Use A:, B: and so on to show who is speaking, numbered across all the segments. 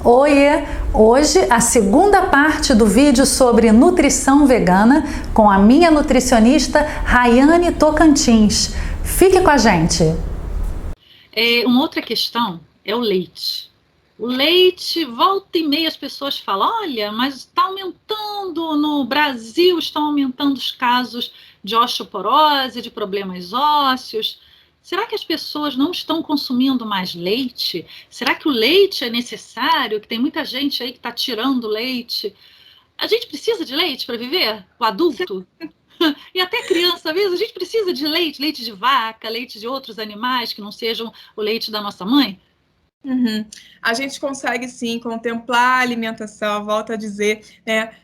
A: Oiê! Hoje a segunda parte do vídeo sobre nutrição vegana com a minha nutricionista Rayane Tocantins. Fique com a gente!
B: Uma outra questão é o leite. O leite, volta e meia as pessoas falam, olha, mas está aumentando no Brasil, estão aumentando os casos de osteoporose, de problemas ósseos. Será que as pessoas não estão consumindo mais leite? Será que o leite é necessário? Que tem muita gente aí que está tirando leite. A gente precisa de leite para viver? O adulto? E até criança mesmo, a gente precisa de leite, leite de vaca, leite de outros animais que não sejam o leite da nossa mãe?
C: Uhum. A gente consegue sim contemplar a alimentação, volto a dizer, né,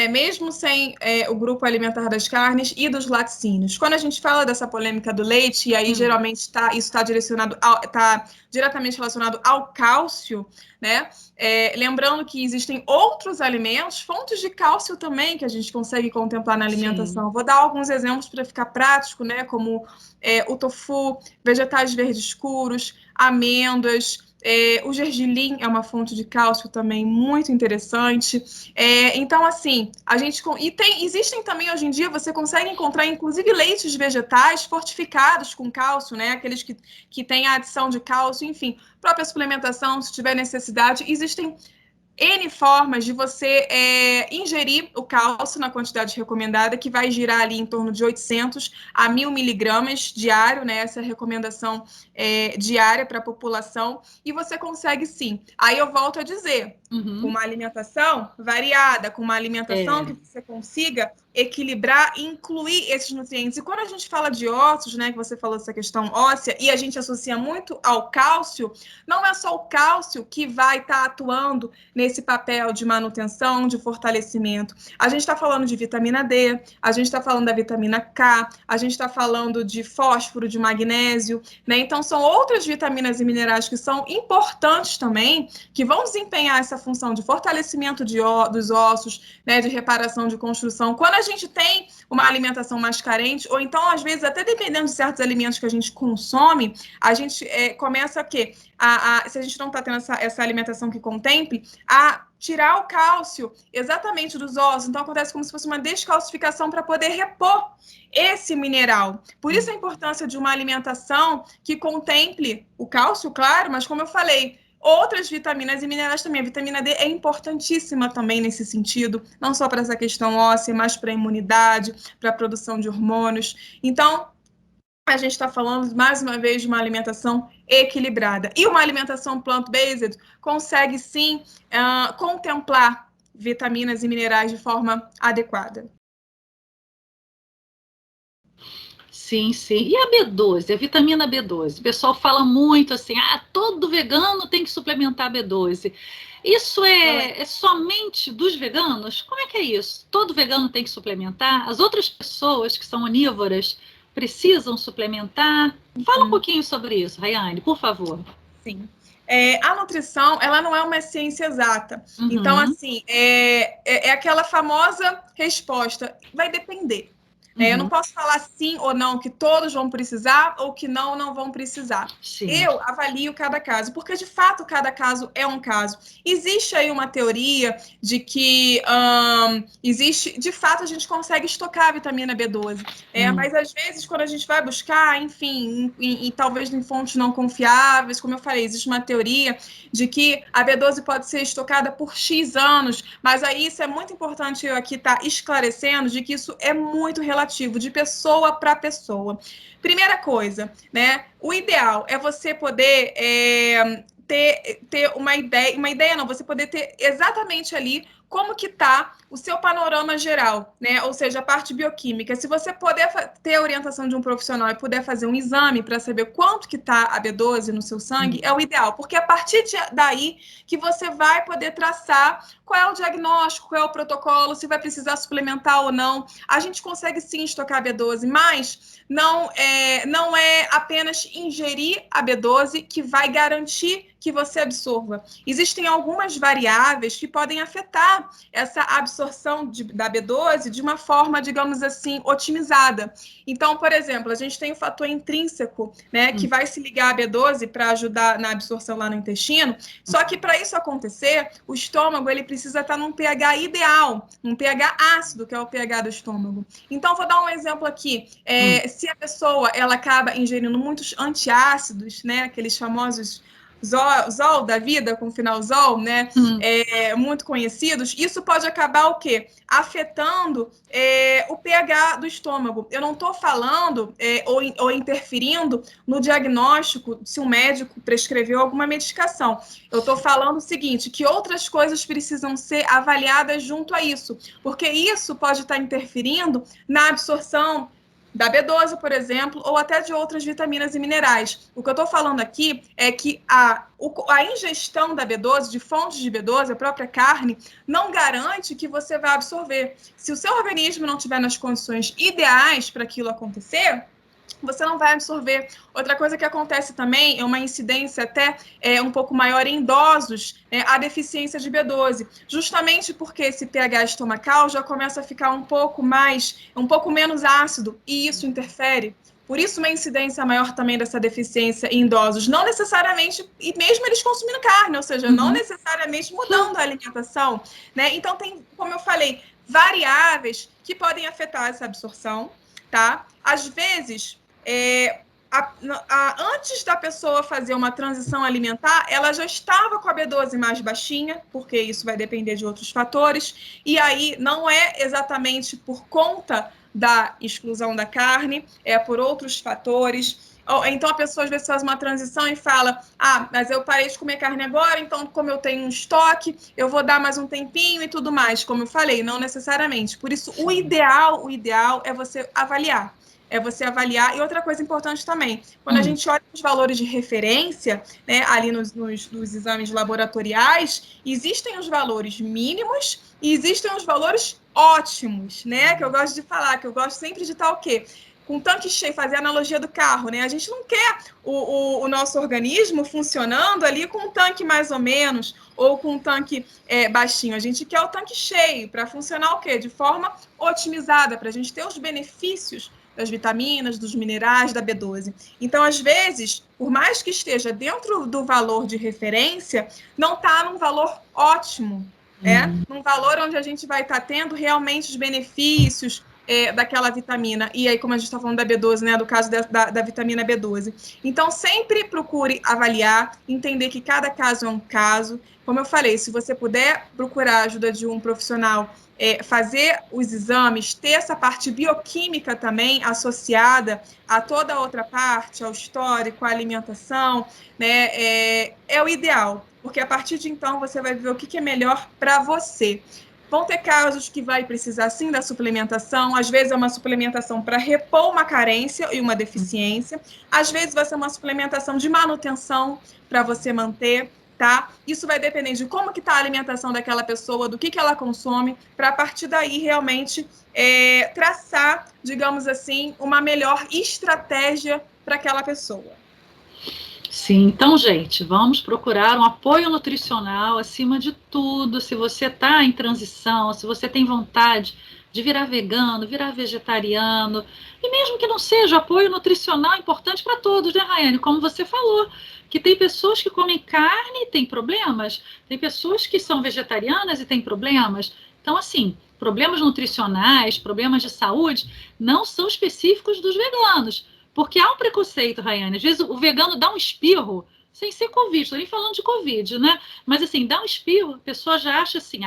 C: mesmo sem o grupo alimentar das carnes e dos laticínios. Quando a gente fala dessa polêmica do leite, e aí geralmente isso está diretamente relacionado ao cálcio, né? Lembrando que existem outros alimentos, fontes de cálcio também, que a gente consegue contemplar na alimentação. Sim. Vou dar alguns exemplos para ficar prático, né? Como o tofu, vegetais verdes escuros, amêndoas. O gergelim é uma fonte de cálcio também muito interessante. Então, assim, existem também hoje em dia, você consegue encontrar inclusive leites vegetais fortificados com cálcio, né? Aqueles que têm a adição de cálcio, enfim, própria suplementação, se tiver necessidade. Existem N formas de você ingerir o cálcio na quantidade recomendada, que vai girar ali em torno de 800 a 1.000 miligramas diário, né? Essa é a recomendação diária para a população, e você consegue sim. Aí eu volto a dizer, com uma alimentação variada, com uma alimentação que você consiga equilibrar e incluir esses nutrientes. E quando a gente fala de ossos, né, que você falou dessa questão óssea, e a gente associa muito ao cálcio, não é só o cálcio que vai estar atuando nesse papel de manutenção, de fortalecimento. A gente está falando de vitamina D, a gente está falando da vitamina K, a gente está falando de fósforo, de magnésio, né? Então, são outras vitaminas e minerais que são importantes também, que vão desempenhar essa função de fortalecimento dos ossos, né, de reparação, de construção. Quando a gente tem uma alimentação mais carente, ou então, às vezes, até dependendo de certos alimentos que a gente consome, a gente começa a quê? Se a gente não está tendo essa alimentação que contemple, a tirar o cálcio exatamente dos ossos. Então, acontece como se fosse uma descalcificação para poder repor esse mineral. Por isso a importância de uma alimentação que contemple o cálcio, claro, mas como eu falei, outras vitaminas e minerais também. A vitamina D é importantíssima também nesse sentido, não só para essa questão óssea, mas para a imunidade, para a produção de hormônios. Então, a gente está falando, mais uma vez, de uma alimentação equilibrada. E uma alimentação plant-based consegue, sim, contemplar vitaminas e minerais de forma adequada.
B: Sim, sim. E a B12, a vitamina B12? O pessoal fala muito assim, todo vegano tem que suplementar B12. Isso é somente dos veganos? Como é que é isso? Todo vegano tem que suplementar? As outras pessoas que são onívoras precisam suplementar? Fala um pouquinho sobre isso, Rayane, por favor.
C: Sim. A nutrição, ela não é uma ciência exata. Então, assim, é aquela famosa resposta, vai depender. Eu não posso falar sim ou não que todos vão precisar ou que não vão precisar. Sim. Eu avalio cada caso, porque de fato cada caso é um caso. Existe aí uma teoria de que de fato a gente consegue estocar a vitamina B12. Mas às vezes quando a gente vai buscar, enfim, talvez em fontes não confiáveis, como eu falei, existe uma teoria de que a B12 pode ser estocada por X anos, mas aí isso é muito importante eu aqui estar esclarecendo de que isso é muito relativo, de pessoa para pessoa. Primeira coisa, né? O ideal é você poder ter uma ideia não, você poder ter exatamente ali como que está o seu panorama geral, né? Ou seja, a parte bioquímica. Se você puder ter a orientação de um profissional e puder fazer um exame para saber quanto que está a B12 no seu sangue, é o ideal, porque a partir daí que você vai poder traçar qual é o diagnóstico, qual é o protocolo, se vai precisar suplementar ou não. A gente consegue sim estocar a B12, mas não é apenas ingerir a B12 que vai garantir que você absorva. Existem algumas variáveis que podem afetar essa absorção da B12 de uma forma, digamos assim, otimizada. Então, por exemplo, a gente tem o fator intrínseco, né, que vai se ligar à B12 para ajudar na absorção lá no intestino, só que para isso acontecer, o estômago ele precisa estar num pH ideal, um pH ácido, que é o pH do estômago. Então, vou dar um exemplo aqui. Se a pessoa ela acaba ingerindo muitos antiácidos, né, aqueles famosos Zol da vida, com final Zol, né, muito conhecidos, isso pode acabar o quê? Afetando o pH do estômago. Eu não estou falando ou interferindo no diagnóstico se o médico prescreveu alguma medicação. Eu estou falando o seguinte, que outras coisas precisam ser avaliadas junto a isso, porque isso pode estar interferindo na absorção da B12, por exemplo, ou até de outras vitaminas e minerais. O que eu estou falando aqui é que a ingestão da B12, de fontes de B12, a própria carne, não garante que você vai absorver. Se o seu organismo não estiver nas condições ideais para aquilo acontecer, você não vai absorver. Outra coisa que acontece também é uma incidência até um pouco maior em idosos, a deficiência de B12, justamente porque esse pH estomacal já começa a ficar um pouco menos ácido, e isso interfere. Por isso uma incidência maior também dessa deficiência em idosos, não necessariamente, e mesmo eles consumindo carne, ou seja, não necessariamente mudando a alimentação, né? Então tem, como eu falei, variáveis que podem afetar essa absorção, tá? Às vezes, antes da pessoa fazer uma transição alimentar, ela já estava com a B12 mais baixinha, porque isso vai depender de outros fatores, e aí não é exatamente por conta da exclusão da carne, é por outros fatores. Então a pessoa às vezes faz uma transição e fala, mas eu parei de comer carne agora, então como eu tenho um estoque, eu vou dar mais um tempinho e tudo mais. Como eu falei, não necessariamente. Por isso, o ideal é você avaliar. E outra coisa importante também, quando a gente olha os valores de referência, né, ali nos exames laboratoriais, existem os valores mínimos e existem os valores ótimos, né, que eu gosto de falar, que eu gosto sempre de estar o quê? Com o tanque cheio, fazer a analogia do carro, né? A gente não quer o nosso organismo funcionando ali com um tanque mais ou menos, ou com um tanque baixinho. A gente quer o tanque cheio para funcionar o quê? De forma otimizada, para a gente ter os benefícios das vitaminas, dos minerais, da B12. Então, às vezes, por mais que esteja dentro do valor de referência, não está num valor ótimo, num valor onde a gente vai estar tendo realmente os benefícios daquela vitamina. E aí, como a gente está falando da B12, né, do caso da vitamina B12. Então, sempre procure avaliar, entender que cada caso é um caso. Como eu falei, se você puder procurar a ajuda de um profissional, fazer os exames, ter essa parte bioquímica também associada a toda a outra parte, ao histórico, à alimentação, né, é o ideal, porque a partir de então você vai ver o que é melhor para você. Vão ter casos que vai precisar sim da suplementação, às vezes é uma suplementação para repor uma carência e uma deficiência, às vezes vai ser uma suplementação de manutenção para você manter, tá? Isso vai depender de como que está a alimentação daquela pessoa, do que ela consome, para a partir daí realmente traçar, digamos assim, uma melhor estratégia para aquela pessoa.
B: Sim, então, gente, vamos procurar um apoio nutricional acima de tudo. Se você está em transição, se você tem vontade de virar vegano, virar vegetariano, e mesmo que não seja, apoio nutricional é importante para todos, né, Rayane? Como você falou, que tem pessoas que comem carne e têm problemas, tem pessoas que são vegetarianas e têm problemas. Então, assim, problemas nutricionais, problemas de saúde, não são específicos dos veganos. Porque há um preconceito, Rayane. Às vezes o vegano dá um espirro, sem ser Covid, estou nem falando de Covid, né? Mas assim, dá um espirro, a pessoa já acha assim,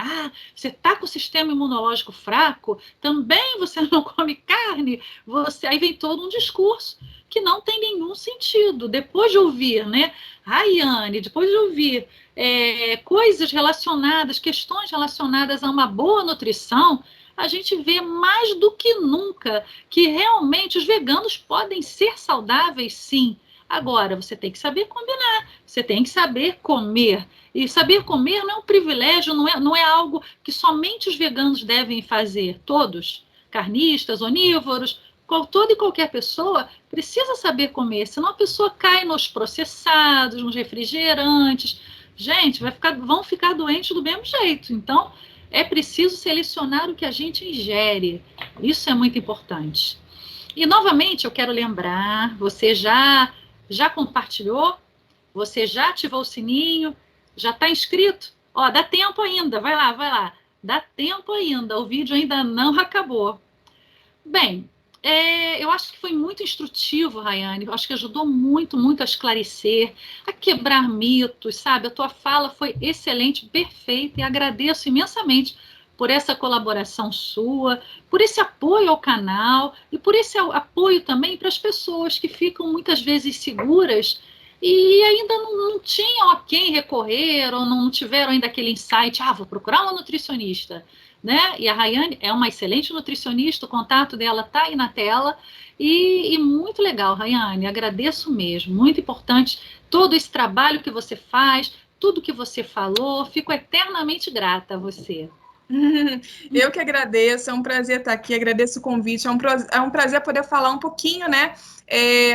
B: você está com o sistema imunológico fraco, também você não come carne, aí vem todo um discurso que não tem nenhum sentido. Depois de ouvir, né, Rayane, depois de ouvir coisas relacionadas, questões relacionadas a uma boa nutrição, a gente vê mais do que nunca que realmente os veganos podem ser saudáveis, sim. Agora, você tem que saber combinar, você tem que saber comer. E saber comer não é um privilégio, não é algo que somente os veganos devem fazer. Todos, carnistas, onívoros, Toda e qualquer pessoa precisa saber comer, senão a pessoa cai nos processados, nos refrigerantes. Gente, vão ficar doentes do mesmo jeito. Então, é preciso selecionar o que a gente ingere. Isso é muito importante. E, novamente, eu quero lembrar, você já compartilhou? Você já ativou o sininho? Já está inscrito? Ó, dá tempo ainda, vai lá. Dá tempo ainda, o vídeo ainda não acabou. Bem, eu acho que foi muito instrutivo, Rayane. Eu acho que ajudou muito a esclarecer, a quebrar mitos, sabe? A tua fala foi excelente, perfeita, e agradeço imensamente por essa colaboração sua, por esse apoio ao canal e por esse apoio também para as pessoas que ficam muitas vezes seguras e ainda não tinham a quem recorrer ou não tiveram ainda aquele insight, vou procurar uma nutricionista, né? E a Rayane é uma excelente nutricionista, o contato dela está aí na tela e muito legal, Rayane, agradeço mesmo, muito importante todo esse trabalho que você faz, tudo que você falou, fico eternamente grata a você.
C: Eu que agradeço, é um prazer estar aqui, agradeço o convite, é um prazer poder falar um pouquinho, né,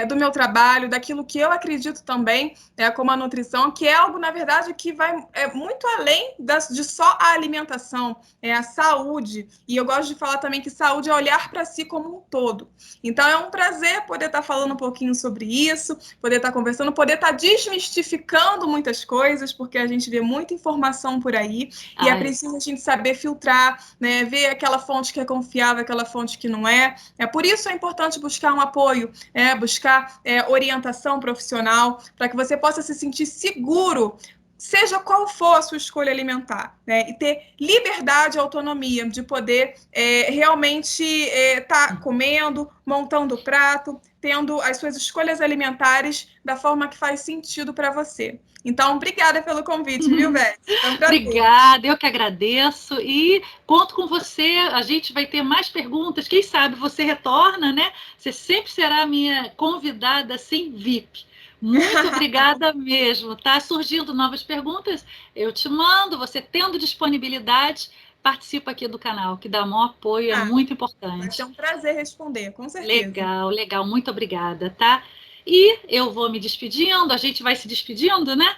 C: do meu trabalho, daquilo que eu acredito também, como a nutrição, que é algo, na verdade, que vai muito além de só a alimentação, é a saúde, e eu gosto de falar também que saúde é olhar para si como um todo. Então, é um prazer poder estar falando um pouquinho sobre isso, poder estar conversando, poder estar desmistificando muitas coisas, porque a gente vê muita informação por aí, e é preciso a gente saber filtrar, né, ver aquela fonte que é confiável, aquela fonte que não é. Por isso é importante buscar um apoio, buscar orientação profissional, para que você possa se sentir seguro, seja qual for a sua escolha alimentar, né? E ter liberdade e autonomia de poder realmente estar comendo, montando o prato, tendo as suas escolhas alimentares da forma que faz sentido para você. Então, obrigada pelo convite, viu, Beth?
B: Obrigada, eu que agradeço e conto com você, a gente vai ter mais perguntas, quem sabe você retorna, né? Você sempre será a minha convidada, assim, VIP. Muito obrigada mesmo, tá? Surgindo novas perguntas, eu te mando, você tendo disponibilidade, participa aqui do canal, que dá maior apoio, é muito importante.
C: Vai ser um prazer responder, com certeza.
B: Legal, muito obrigada, tá? E eu vou me despedindo, a gente vai se despedindo, né?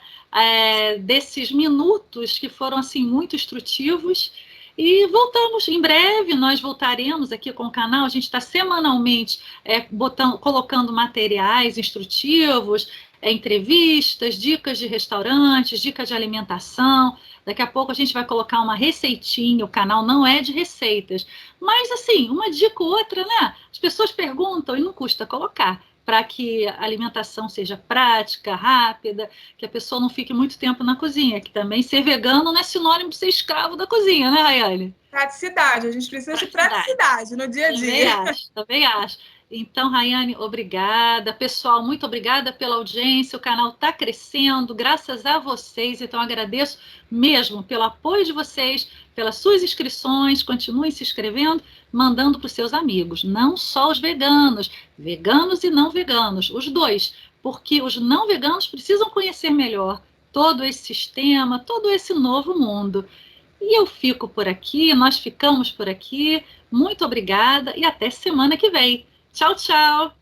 B: Desses minutos que foram, assim, muito instrutivos. E voltamos em breve, nós voltaremos aqui com o canal, a gente está semanalmente colocando materiais instrutivos, entrevistas, dicas de restaurantes, dicas de alimentação. Daqui a pouco a gente vai colocar uma receitinha, o canal não é de receitas, mas assim, uma dica ou outra, né? As pessoas perguntam e não custa colocar, para que a alimentação seja prática, rápida, que a pessoa não fique muito tempo na cozinha, que também ser vegano não é sinônimo de ser escravo da cozinha, né, Rayane?
C: Praticidade, a gente precisa de praticidade no dia a dia.
B: Também acho. Então, Rayane, obrigada. Pessoal, muito obrigada pela audiência. O canal está crescendo, graças a vocês. Então, agradeço mesmo pelo apoio de vocês, pelas suas inscrições. Continuem se inscrevendo, mandando para os seus amigos. Não só os veganos, veganos e não veganos, os dois. Porque os não veganos precisam conhecer melhor todo esse sistema, todo esse novo mundo. E eu fico por aqui, nós ficamos por aqui. Muito obrigada e até semana que vem. Tchau, tchau!